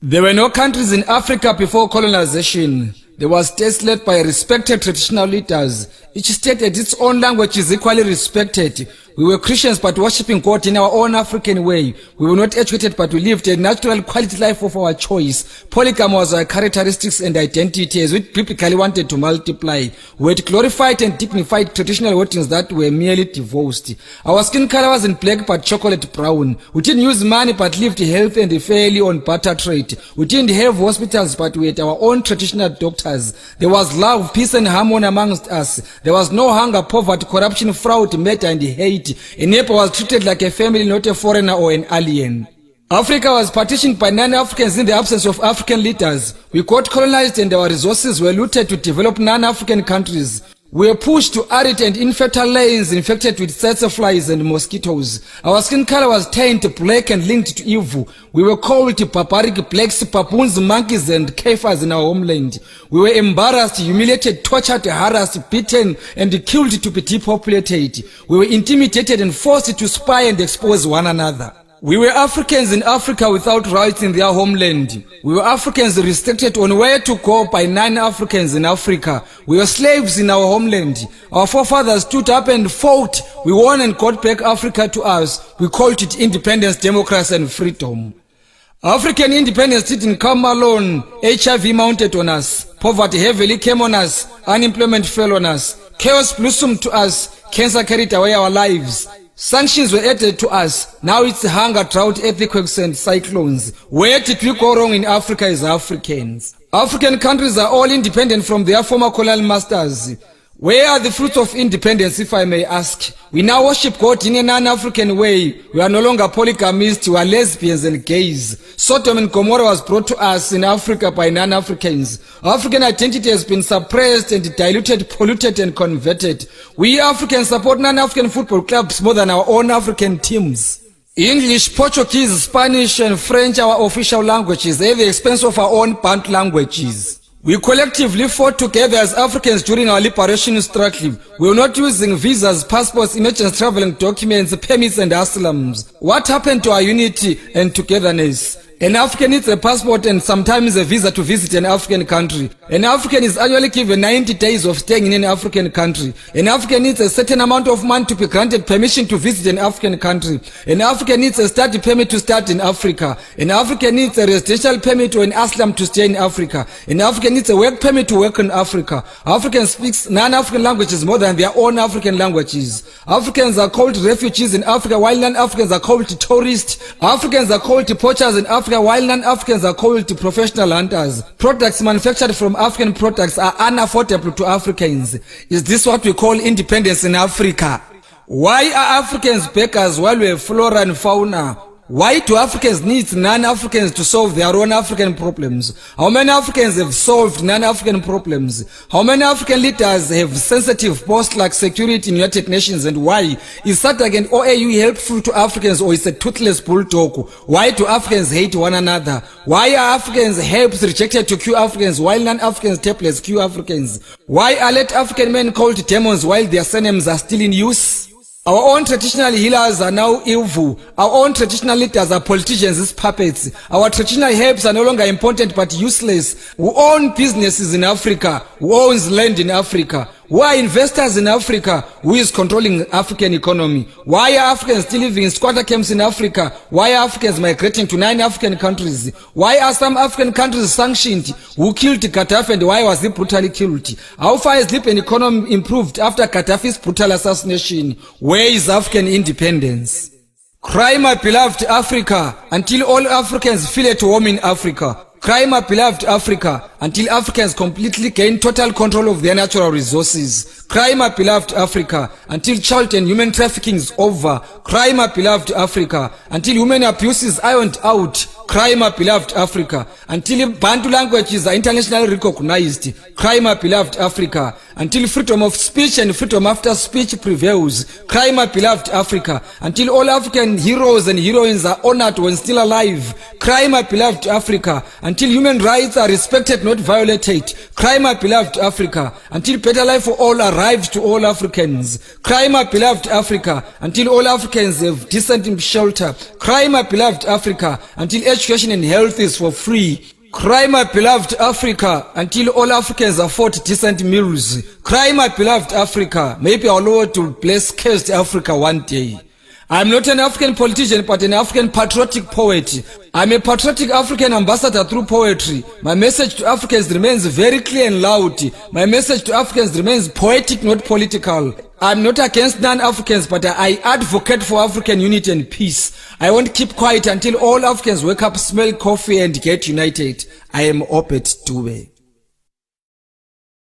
There were no countries in Africa before colonization. There was states led by respected traditional leaders. Each state had its own language is equally respected. We were Christians but worshipping God in our own African way. We were not educated but we lived a natural quality life of our choice. Polygamy was our characteristics and identity as we biblically wanted to multiply. We had glorified and dignified traditional weddings that were merely divorced. Our skin color wasn't black but chocolate brown. We didn't use money but lived healthy and fairly on barter trade. We didn't have hospitals but we had our own traditional doctors. There was love, peace and harmony amongst us. There was no hunger, poverty, corruption, fraud, murder and hate. A neighbor was treated like a family, not a foreigner or an alien. Africa was partitioned by non-Africans in the absence of African leaders. We got colonized and our resources were looted to develop non-African countries. We were pushed to arid and infertile lands infected with tsetse flies and mosquitoes. Our skin color was tanned black and linked to evil. We were called barbaric blacks, baboons, monkeys and kafirs in our homeland. We were embarrassed, humiliated, tortured, harassed, beaten and killed to be depopulated. We were intimidated and forced to spy and expose one another. We were Africans in Africa without rights in their homeland. We were Africans restricted on where to go by non-Africans in Africa. We were slaves in our homeland. Our forefathers stood up and fought. We won and got back Africa to us. We called it independence, democracy and freedom. African independence didn't come alone. HIV mounted on us. Poverty heavily came on us. Unemployment fell on us. Chaos blossomed to us. Cancer carried away our lives. Sanctions were added to us. Now it's hunger, drought, earthquakes and cyclones. Where did we go wrong in Africa as Africans? African countries are all independent from their former colonial masters. Where are the fruits of independence, if I may ask? We now worship God in a non-African way. We are no longer polygamists, we are lesbians and gays. Sodom and Gomorrah was brought to us in Africa by non-Africans. African identity has been suppressed and diluted, polluted and converted. We Africans support non-African football clubs more than our own African teams. English, Portuguese, Spanish and French are our official languages at the expense of our own Bantu languages. We collectively fought together as Africans during our liberation struggle. We were not using visas, passports, emergency traveling documents, permits and asylums. What happened to our unity and togetherness? An African needs a passport and sometimes a visa to visit an African country. An African is annually given 90 days of staying in an African country. An African needs a certain amount of money to be granted permission to visit an African country. An African needs a study permit to study in Africa. An African needs a residential permit or an asylum to stay in Africa. An African needs a work permit to work in Africa. African speaks non-African languages more than their own African languages. Africans are called refugees in Africa while non-Africans are called tourists. Africans are called poachers in Africa while non-Africans are called professional hunters. Products manufactured from African products are unaffordable to Africans. Is this what we call independence in Africa? Why are Africans beggars while we have flora and fauna? Why do Africans need non-Africans to solve their own African problems? How many Africans have solved non-African problems? How many African leaders have sensitive posts like security in United Nations, and why? Is SADC and OAU helpful to Africans or is a toothless bulldog? Why do Africans hate one another? Why are Africans herbs rejected to cure Africans while non-Africans tablets cure Africans? Why are late African men called demons while their surnames are still in use? Our own traditional healers are now evil. Our own traditional leaders are politicians as puppets. Our traditional herbs are no longer important but useless. Who own businesses in Africa? Who owns land in Africa? Who are investors in Africa? Who is controlling African economy? Why are Africans still living in squatter camps in Africa? Why are Africans migrating to 9 African countries? Why are some African countries sanctioned? Who killed Gaddafi and why was he brutally killed? How far has Libyan economy improved after Gaddafi's brutal assassination? Where is African independence? Cry, my beloved Africa, until all Africans feel at home in Africa. Cry, my beloved Africa, until Africans completely gain total control of their natural resources. Cry, my beloved Africa, until child and human trafficking is over. Cry, my beloved Africa, until human abuse is ironed out. Cry, my beloved Africa, until Bantu languages are internationally recognized. Cry, my beloved Africa, until freedom of speech and freedom after speech prevails. Cry, my beloved Africa, until all African heroes and heroines are honored when still alive. Cry, my beloved Africa, until human rights are respected not violated. Cry, my beloved Africa, until better life for all arrives to all Africans. Cry, my beloved Africa, until all Africans have decent shelter. Cry, my beloved Africa, until education and health is for free. Cry, my beloved Africa, until all Africans afford decent meals. Cry, my beloved Africa, maybe our Lord will bless cursed Africa one day. I'm not an African politician, but an African patriotic poet. I'm a patriotic African ambassador through poetry. My message to Africans remains very clear and loud. My message to Africans remains poetic, not political. I'm not against non-Africans, but I advocate for African unity and peace. I won't keep quiet until all Africans wake up, smell coffee, and get united. I am Opet Dube.